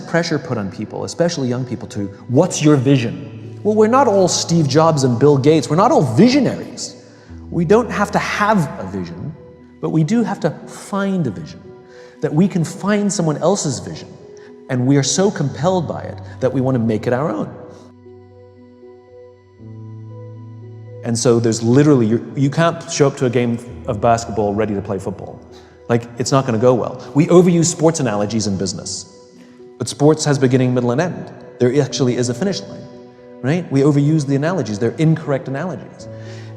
pressure put on people, especially young people, to what's your vision? Well, we're not all Steve Jobs and Bill Gates. We're not all visionaries. We don't have to have a vision, but we do have to find a vision. That we can find someone else's vision, and we are so compelled by it that we want to make it our own. And so there's literally, you can't show up to a game of basketball ready to play football. Like, it's not going to go well. We overuse sports analogies in business. But sports has beginning, middle, and end. There actually is a finish line, right? We overuse the analogies. They're incorrect analogies.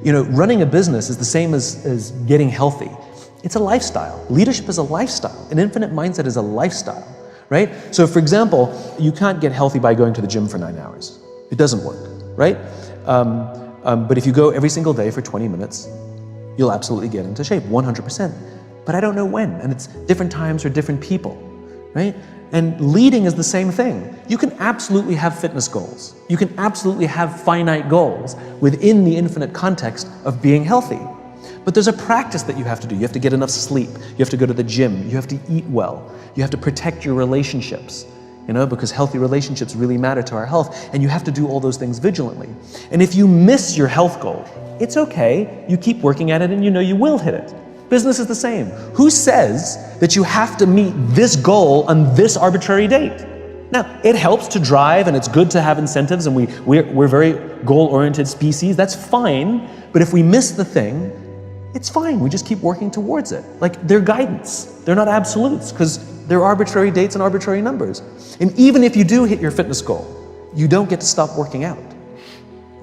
You know, running a business is the same as getting healthy. It's a lifestyle. Leadership is a lifestyle. An infinite mindset is a lifestyle, right? So for example, you can't get healthy by going to the gym for 9 hours. It doesn't work, right? But if you go every single day for 20 minutes, you'll absolutely get into shape, 100%. But I don't know when, and it's different times for different people, right? And leading is the same thing. You can absolutely have fitness goals. You can absolutely have finite goals within the infinite context of being healthy. But there's a practice that you have to do. You have to get enough sleep. You have to go to the gym. You have to eat well. You have to protect your relationships, you know, because healthy relationships really matter to our health. And you have to do all those things vigilantly. And if you miss your health goal, it's okay. You keep working at it and you know you will hit it. Business is the same. Who says that you have to meet this goal on this arbitrary date? Now, it helps to drive and it's good to have incentives, and we're very goal-oriented species. That's fine. But if we miss the thing, it's fine. We just keep working towards it. Like, they're guidance. They're not absolutes, because they're arbitrary dates and arbitrary numbers. And even if you do hit your fitness goal, you don't get to stop working out.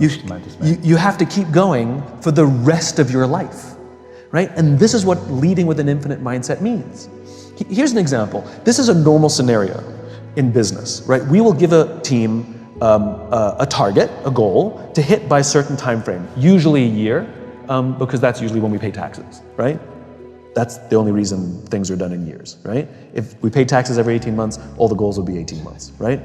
You have to keep going for the rest of your life, right? And this is what leading with an infinite mindset means. Here's an example. This is a normal scenario in business, right? We will give a team a target, a goal, to hit by a certain time frame, usually a year, because that's usually when we pay taxes, right? That's the only reason things are done in years, right? If we pay taxes every 18 months, all the goals would be 18 months, right?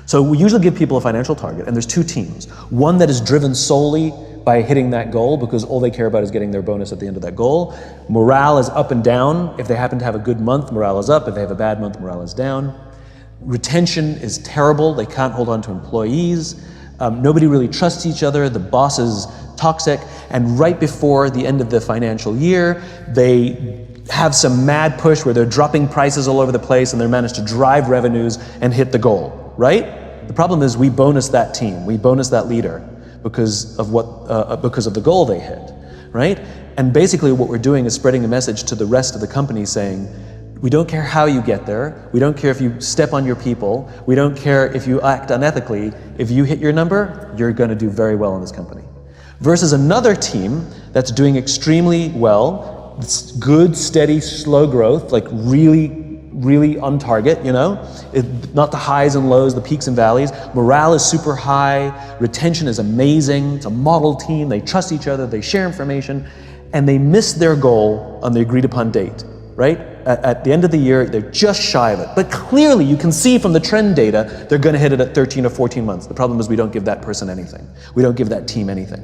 So we usually give people a financial target, and there's two teams. One that is driven solely by hitting that goal, because all they care about is getting their bonus at the end of that goal. Morale is up and down. If they happen to have a good month, morale is up. If they have a bad month, morale is down. Retention is terrible. They can't hold on to employees. Nobody really trusts each other. The boss is toxic. And right before the end of the financial year, they have some mad push where they're dropping prices all over the place and they manage to drive revenues and hit the goal, right? The problem is we bonus that team. We bonus that leader because of the goal they hit, right? And basically what we're doing is spreading a message to the rest of the company saying, we don't care how you get there. We don't care if you step on your people. We don't care if you act unethically. If you hit your number, you're going to do very well in this company. Versus another team that's doing extremely well. It's good, steady, slow growth, like really on target, you know? Not the highs and lows, the peaks and valleys. Morale is super high. Retention is amazing. It's a model team. They trust each other. They share information. And they miss their goal on the agreed upon date, right? At the end of the year, they're just shy of it. But clearly, you can see from the trend data, they're going to hit it at 13 or 14 months. The problem is we don't give that person anything. We don't give that team anything,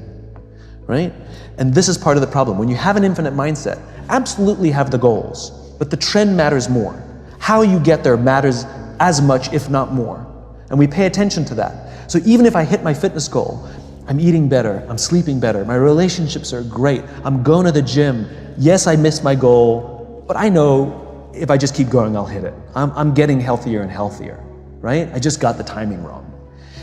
right? And this is part of the problem. When you have an infinite mindset, absolutely have the goals, but the trend matters more. How you get there matters as much, if not more. And we pay attention to that. So even if I hit my fitness goal, I'm eating better, I'm sleeping better, my relationships are great, I'm going to the gym. Yes, I missed my goal, but I know if I just keep going, I'll hit it. I'm getting healthier and healthier, right? I just got the timing wrong.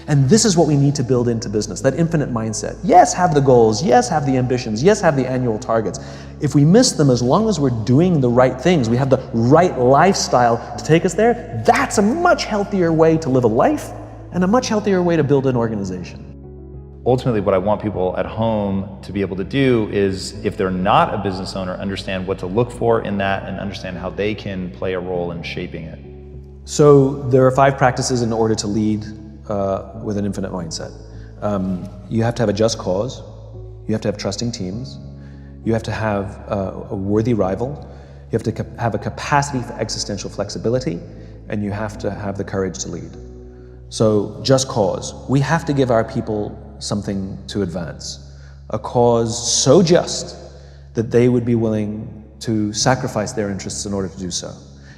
And this is what we need to build into business, that infinite mindset. Yes, have the goals. Yes, have the ambitions. Yes, have the annual targets. If we miss them, as long as we're doing the right things, we have the right lifestyle to take us there, that's a much healthier way to live a life and a much healthier way to build an organization. Ultimately, what I want people at home to be able to do is, if they're not a business owner, understand what to look for in that and understand how they can play a role in shaping it. So there are 5 practices in order to lead with an infinite mindset. You have to have a just cause. You have to have trusting teams. You have to have a worthy rival. You have to have a capacity for existential flexibility, and you have to have the courage to lead. So just cause. We have to give our people something to advance. A cause so just that they would be willing to sacrifice their interests in order to do so.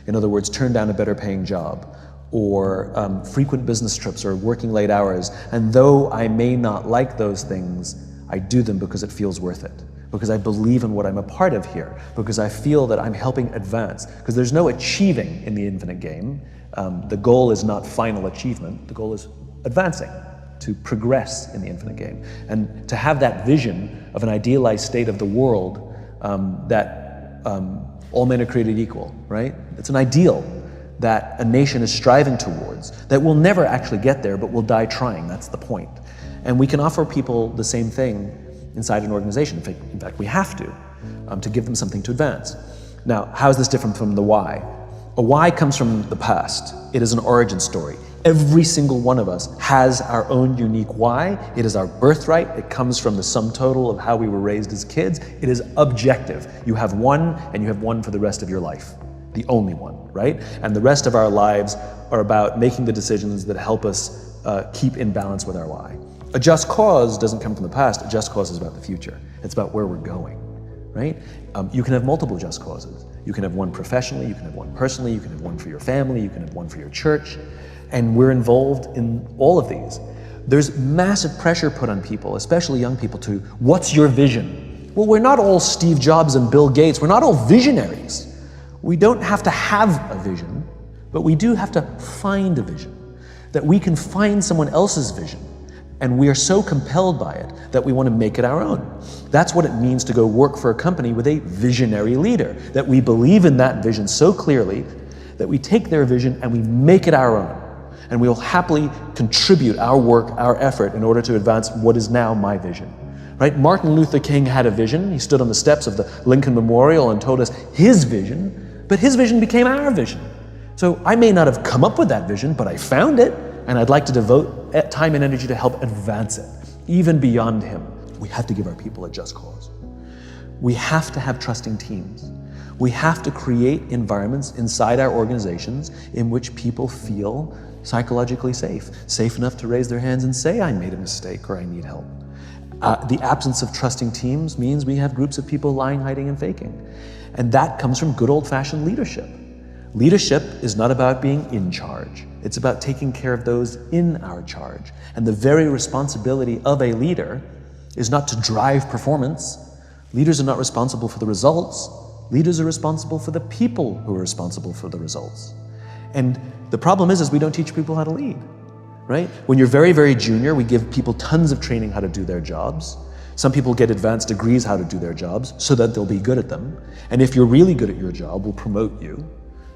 In other words, turn down a better paying job, or frequent business trips or working late hours. And though I may not like those things, I do them because it feels worth it, because I believe in what I'm a part of here, because I feel that I'm helping advance, because there's no achieving in the infinite game. The goal is not final achievement, the goal is advancing, to progress in the infinite game. And to have that vision of an idealized state of the world that all men are created equal, right? It's an ideal that a nation is striving towards, that will never actually get there, but will die trying. That's the point. And we can offer people the same thing inside an organization. In fact, we have to give them something to advance. Now, how is this different from the why? A why comes from the past. It is an origin story. Every single one of us has our own unique why. It is our birthright. It comes from the sum total of how we were raised as kids. It is objective. You have one, and you have one for the rest of your life. The only one, right? And the rest of our lives are about making the decisions that help us keep in balance with our why. A just cause doesn't come from the past. A just cause is about the future. It's about where we're going, right? You can have multiple just causes. You can have one professionally, you can have one personally, you can have one for your family, you can have one for your church. And we're involved in all of these. There's massive pressure put on people, especially young people, to what's your vision? Well, we're not all Steve Jobs and Bill Gates. We're not all visionaries. We don't have to have a vision, but we do have to find a vision. That we can find someone else's vision, and we are so compelled by it that we want to make it our own. That's what it means to go work for a company with a visionary leader, that we believe in that vision so clearly that we take their vision and we make it our own. And we will happily contribute our work, our effort, in order to advance what is now my vision. Right? Martin Luther King had a vision. He stood on the steps of the Lincoln Memorial and told us his vision, but his vision became our vision. So I may not have come up with that vision, but I found it, and I'd like to devote time and energy to help advance it, even beyond him. We have to give our people a just cause. We have to have trusting teams. We have to create environments inside our organizations in which people feel psychologically safe enough to raise their hands and say, I made a mistake or I need help. The absence of trusting teams means we have groups of people lying, hiding, and faking. And that comes from good old-fashioned leadership. Leadership is not about being in charge. It's about taking care of those in our charge. And the very responsibility of a leader is not to drive performance. Leaders are not responsible for the results. Leaders are responsible for the people who are responsible for the results. And the problem is we don't teach people how to lead, right? When you're very, very junior, we give people tons of training how to do their jobs. Some people get advanced degrees how to do their jobs so that they'll be good at them. And if you're really good at your job, we'll promote you.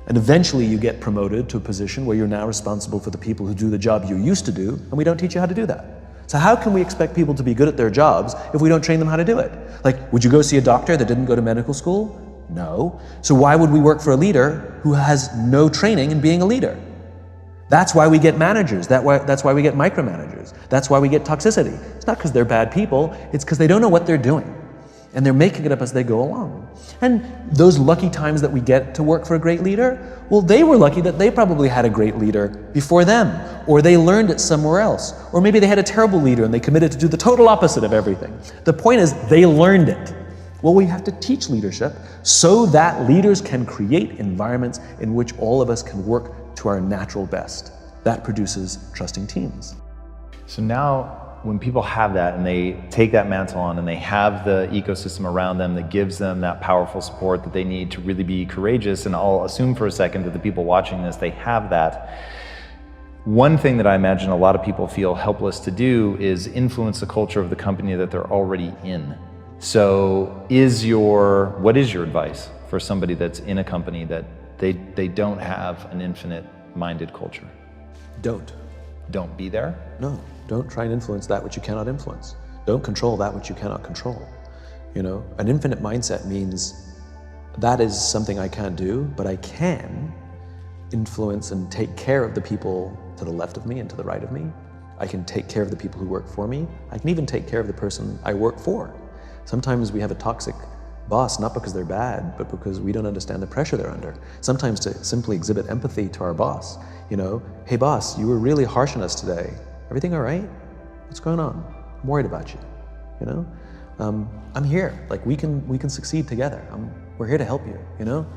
And eventually you get promoted to a position where you're now responsible for the people who do the job you used to do, and we don't teach you how to do that. So how can we expect people to be good at their jobs if we don't train them how to do it? Like, would you go see a doctor that didn't go to medical school? No. So why would we work for a leader who has no training in being a leader? That's why we get managers. That's why we get micromanagers. That's why we get toxicity. It's not because they're bad people. It's because they don't know what they're doing. And they're making it up as they go along. And those lucky times that we get to work for a great leader, well, they were lucky that they probably had a great leader before them, or they learned it somewhere else, or maybe they had a terrible leader and they committed to do the total opposite of everything. The point is, they learned it. Well, we have to teach leadership so that leaders can create environments in which all of us can work to our natural best. That produces trusting teams. So now, when people have that and they take that mantle on and they have the ecosystem around them that gives them that powerful support that they need to really be courageous, and I'll assume for a second that the people watching this, they have that. One thing that I imagine a lot of people feel helpless to do is influence the culture of the company that they're already in. So what is your advice for somebody that's in a company that they don't have an infinite-minded culture? Don't be there? No, don't try and influence that which you cannot influence. Don't control that which you cannot control. You know, an infinite mindset means that is something I can't do, but I can influence and take care of the people to the left of me and to the right of me. I can take care of the people who work for me. I can even take care of the person I work for. Sometimes we have a toxic boss, not because they're bad, but because we don't understand the pressure they're under. Sometimes to simply exhibit empathy to our boss. You know, hey boss, you were really harsh on us today. Everything all right? What's going on? I'm worried about you. You know, I'm here. Like we can succeed together. We're here to help you. You know,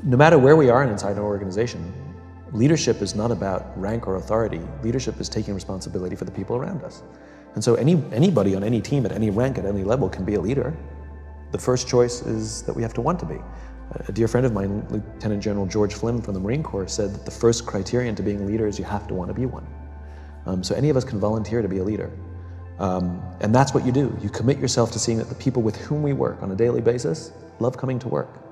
no matter where we are inside an organization, Leadership is not about rank or authority. Leadership is taking responsibility for the people around us. And so anybody on any team at any rank at any level can be a leader. The first choice is that we have to want to be. A dear friend of mine, Lieutenant General George Flynn from the Marine Corps, said that the first criterion to being a leader is you have to want to be one. So any of us can volunteer to be a leader. And that's what you do. You commit yourself to seeing that the people with whom we work on a daily basis love coming to work.